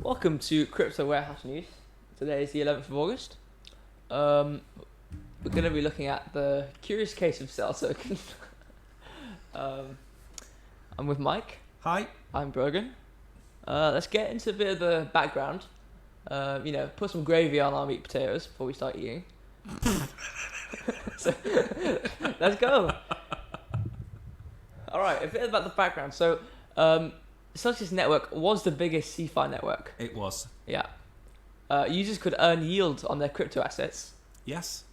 Welcome to Crypto Warehouse News. Today is the 11th of August. We're going to be looking at the curious case of Cell Token. I'm with Mike. Hi. I'm Brogan. Let's get into a bit of the background. Put some gravy on our meat potatoes before we start eating. So, let's go. Alright, a bit about the background. So, Celsius Network was the biggest CeFi network. It was. Yeah. Users could earn yield on their crypto assets. Yes.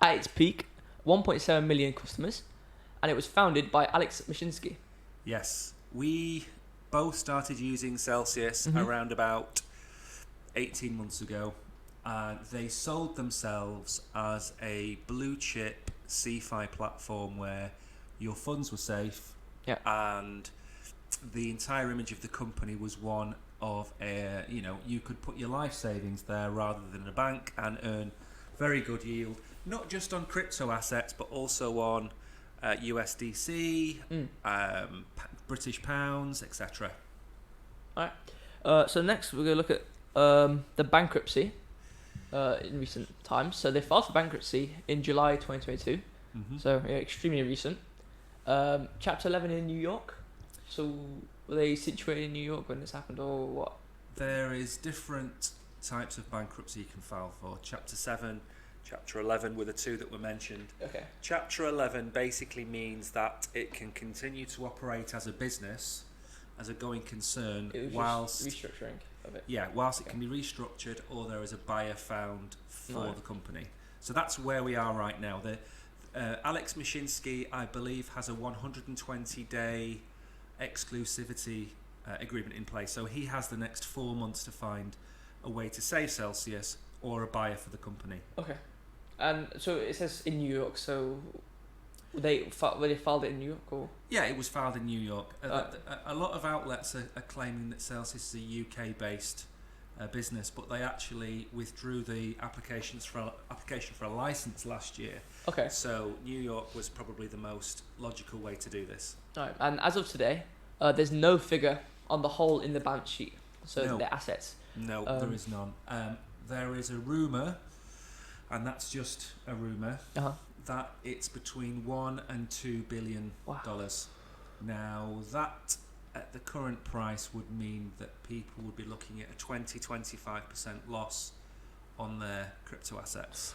At its peak, 1.7 million customers, and it was founded by Alex Mashinsky. Yes. We both started using Celsius around about 18 months ago. They sold themselves as a blue chip CeFi platform where your funds were safe. Yeah. And the entire image of the company was one of you could put your life savings there rather than a bank and earn very good yield, not just on crypto assets but also on USDC, British pounds, etc. Alright. So next we're going to look at the bankruptcy in recent times. So they filed for bankruptcy in July 2022. So extremely recent. Chapter 11 in New York. So were they situated in New York when this happened, or what? There is different types of bankruptcy you can file for. Chapter 7, Chapter 11 were the two that were mentioned. Okay. Chapter 11 basically means that it can continue to operate as a business, as a going concern, It was whilst just restructuring of it. Yeah, whilst it can be restructured or there is a buyer found for Right. the company. So that's where we are right now. Alex Mashinsky, I believe, has a 120-day exclusivity agreement in place. So he has the next 4 months to find a way to save Celsius or a buyer for the company. Okay. And so it says in New York, so were they filed it in New York, or? Yeah, it was filed in New York. A lot of outlets are claiming that Celsius is a UK-based business, but they actually withdrew the application for a license last year. Okay. So New York was probably the most logical way to do this. Alright. And as of today, there's no figure on the whole in the balance sheet. So No. their assets. No, there is none. There is a rumour, and that's just a rumour, that it's between $1 and $2 billion. Wow. Now that at the current price would mean that people would be looking at a 20-25% loss on their crypto assets.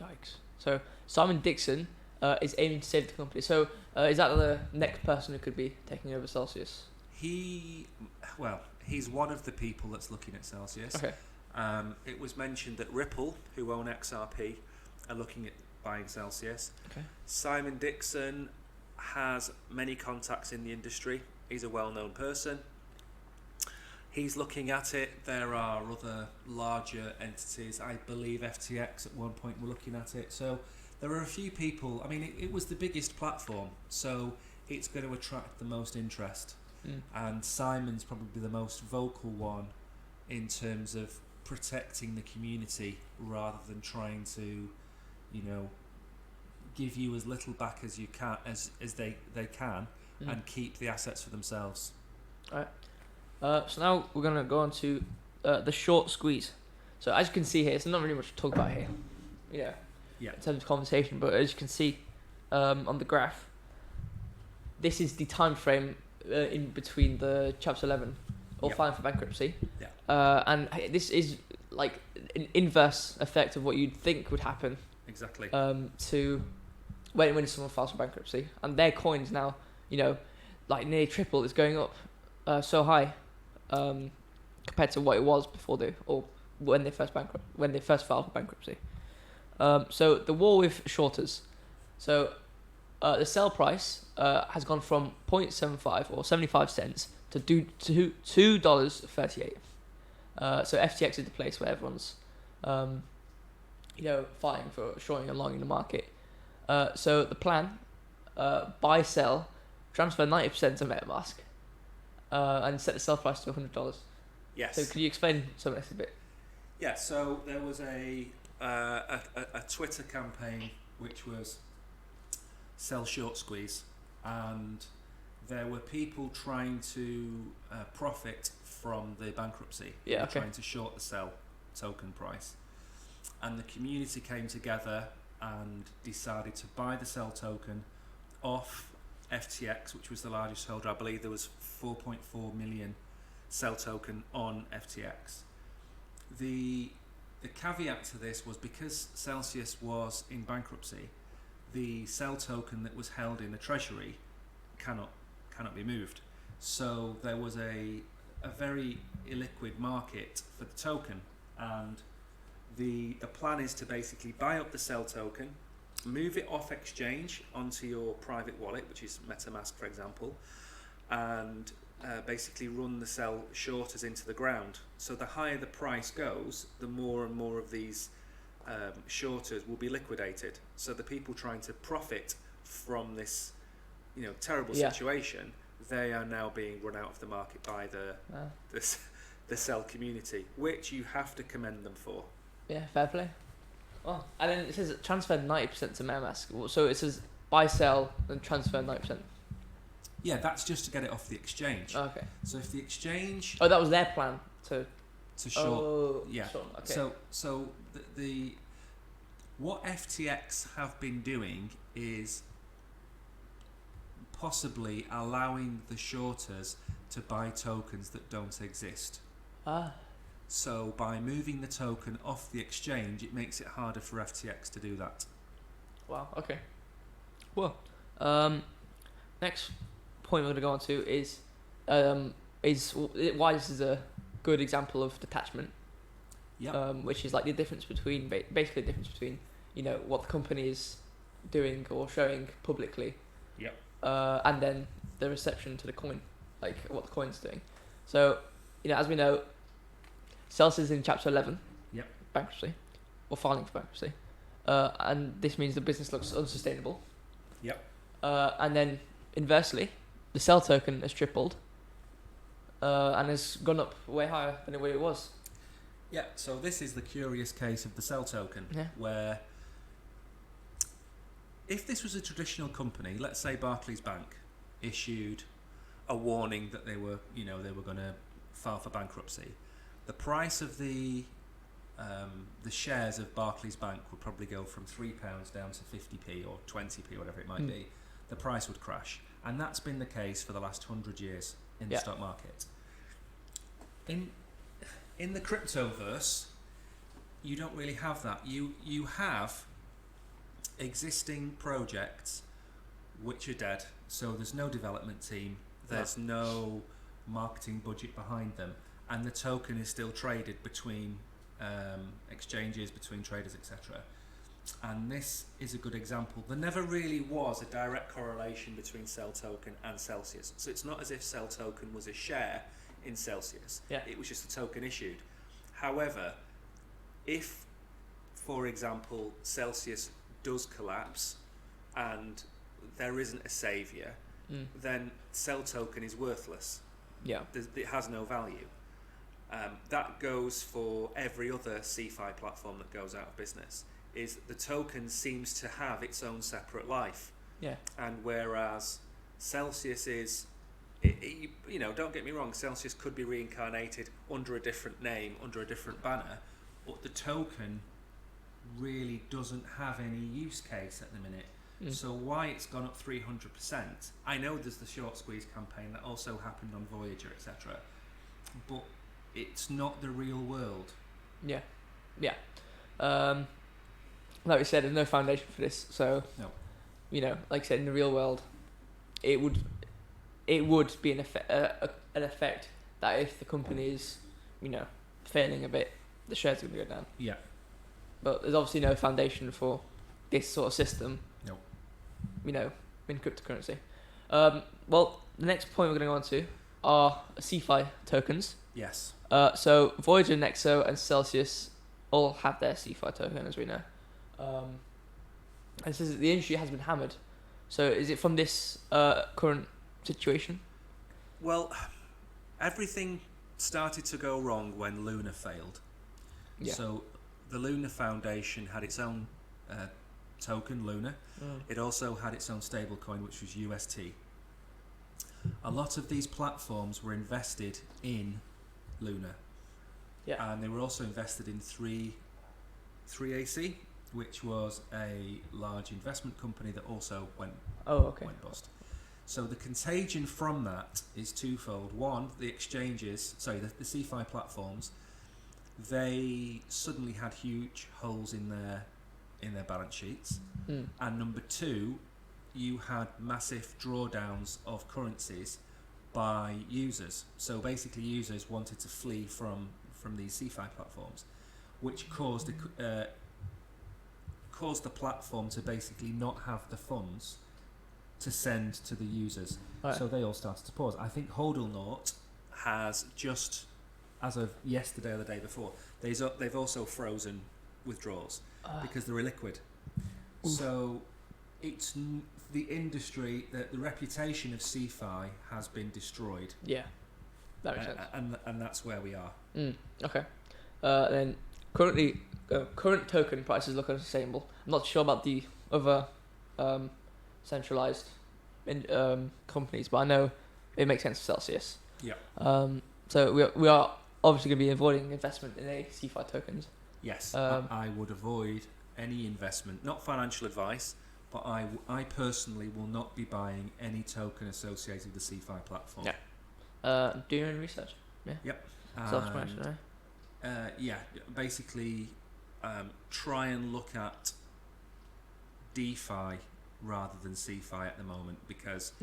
Yikes. So Simon Dixon is aiming to save the company. So is that the next person who could be taking over Celsius? He's one of the people that's looking at Celsius. Okay. It was mentioned that Ripple, who own XRP, are looking at buying Celsius. Okay. Simon Dixon has many contacts in the industry. He's a well-known person. He's looking at it. There are other larger entities. I believe FTX at one point were looking at it. So there are a few people. I mean, it was the biggest platform, so it's going to attract the most interest. And Simon's probably the most vocal one in terms of protecting the community rather than trying to, give you as little back as you can as they can and keep the assets for themselves. Alright. So now we're gonna go on to the short squeeze. So as you can see here, it's not really much to talk about here. Yeah. In terms of conversation, but as you can see on the graph, this is the time frame in between the Chapter 11 or filing for bankruptcy. And this is like an inverse effect of what you'd think would happen. Exactly. To when someone files for bankruptcy, and their coins now, like nearly triple. It's going up so high compared to what it was before when they first filed for bankruptcy. So the war with shorters. So the sell price has gone from 0.75 or 75 cents to $2.38. So FTX is the place where everyone's fighting for shorting and longing the market. So the plan, buy, sell, transfer 90% to MetaMask, and set the sell price to $100. Yes. So could you explain some of this a bit? Yeah. So there was a Twitter campaign which was sell short squeeze, and there were people trying to profit from the bankruptcy. Yeah, They were okay. trying to short the Cell token price. And the community came together and decided to buy the Cell token off FTX, which was the largest holder. I believe there was 4.4 million Cell token on FTX. The caveat to this was because Celsius was in bankruptcy, the Cell token that was held in the treasury cannot be moved. So there was a very illiquid market for the token, and the plan is to basically buy up the Cell token, move it off exchange onto your private wallet, which is MetaMask, for example, and basically run the Cell shorters into the ground. So the higher the price goes, the more and more of these shorters will be liquidated. So the people trying to profit from this, terrible situation, they are now being run out of the market by the Cell community, which you have to commend them for. Yeah, fair play. Oh, and then it says transfer 90% to MetaMask. So it says buy, sell, and transfer 90%. Yeah, that's just to get it off the exchange. Oh, okay. So if the exchange Oh, that was their plan to short. Oh, yeah. Short, okay. So the what FTX have been doing is possibly allowing the shorters to buy tokens that don't exist. So by moving the token off the exchange, it makes it harder for FTX to do that. Wow. Okay. Well, next point we're going to go on to is why this is a good example of detachment. Yeah. Which is like the difference between basically the difference between what the company is doing or showing publicly. Yep. And then the reception to the coin, like what the coin's doing. So, as we know, Celsius is in Chapter 11. Yep. Bankruptcy, or filing for bankruptcy, and this means the business looks unsustainable. Yep. And then inversely, the Cell token has tripled, and has gone up way higher than it was. Yeah. So this is the curious case of the Cell token, where if this was a traditional company, let's say Barclays Bank issued a warning that they were going to file for bankruptcy, the price of the shares of Barclays Bank would probably go from £3 down to 50p or 20p, whatever it might be. The price would crash, and that's been the case for the last 100 years in the stock market. In the cryptoverse, you don't really have that. You have existing projects which are dead, so there's no development team, there's no marketing budget behind them, and the token is still traded between exchanges, between traders, etc. And this is a good example. There never really was a direct correlation between Cell token and Celsius, so it's not as if Cell token was a share in Celsius. It was just a token issued. However, if, for example, Celsius does collapse and there isn't a saviour, then Cell token is worthless. It has no value. That goes for every other CeFi platform that goes out of business. Is the token seems to have its own separate life. And whereas Celsius is, don't get me wrong, Celsius could be reincarnated under a different name, under a different banner, but the token really doesn't have any use case at the minute. So why it's gone up 300%? I know there's the short squeeze campaign that also happened on Voyager, etc. But it's not the real world. Like we said, there's no foundation for this. So like I said, in the real world, it would be an effect that if the company is failing a bit, the shares are going to go down. But there's obviously no foundation for this sort of system. In cryptocurrency. Well, the next point we're going to go on to are CeFi tokens. Yes. So Voyager, Nexo, and Celsius all have their CeFi token, as we know. And it says that the industry has been hammered. So is it from this current situation? Well, everything started to go wrong when Luna failed. So the Luna Foundation had its own token, Luna. It also had its own stablecoin, which was UST. A lot of these platforms were invested in Luna. Yeah. And they were also invested in 3AC, which was a large investment company that also went bust. So the contagion from that is twofold. One, the exchanges, the CeFi platforms, they suddenly had huge holes in their balance sheets. And number two, you had massive drawdowns of currencies by users. So basically users wanted to flee from these CeFi platforms, which caused the platform to basically not have the funds to send to the users. Right. So they all started to pause. I think Hodlnaut has just, as of yesterday or the day before, they've also frozen withdrawals because they're illiquid. Oof. So it's the industry, the reputation of CeFi has been destroyed. Yeah, that makes sense. And that's where we are. Okay. Then current token prices look unsustainable. I'm not sure about the other centralized companies, but I know it makes sense for Celsius. Yeah. So we are obviously going to be avoiding investment in any CeFi tokens. Yes. I would avoid any investment, not financial advice, but I personally will not be buying any token associated with the CeFi platform. Yeah. Do your own research. Yeah. Yep. Self-promotion, right? Basically, try and look at DeFi rather than CeFi at the moment, because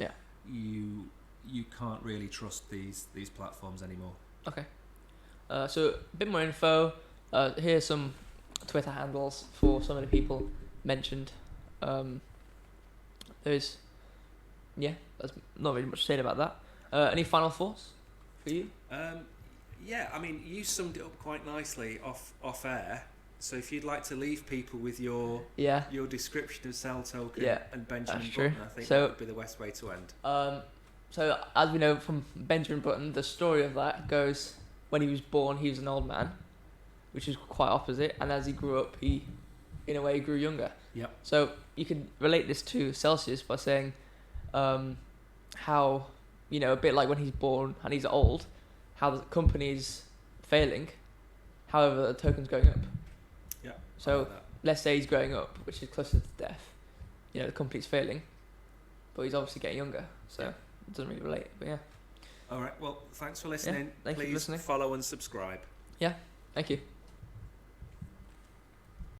you can't really trust these platforms anymore. Okay. So a bit more info. Here's some Twitter handles for some of the people mentioned. There's not really much to say about that. Any final thoughts for you? You summed it up quite nicely off air. So if you'd like to leave people with your description of Cell Token and Benjamin Button, I think that would be the best way to end. So as we know from Benjamin Button, the story of that goes when he was born, he was an old man, which is quite opposite, and as he grew up, he, in a way, grew younger. Yep. So you can relate this to Celsius by saying how, a bit like when he's born and he's old, how the company's failing, however the token's going up. Yeah. So let's say he's growing up, which is closer to death. The company's failing, but he's obviously getting younger, so it doesn't really relate. But yeah. All right. Well, thanks for listening. Thank you for listening. Follow and subscribe. Yeah. Thank you.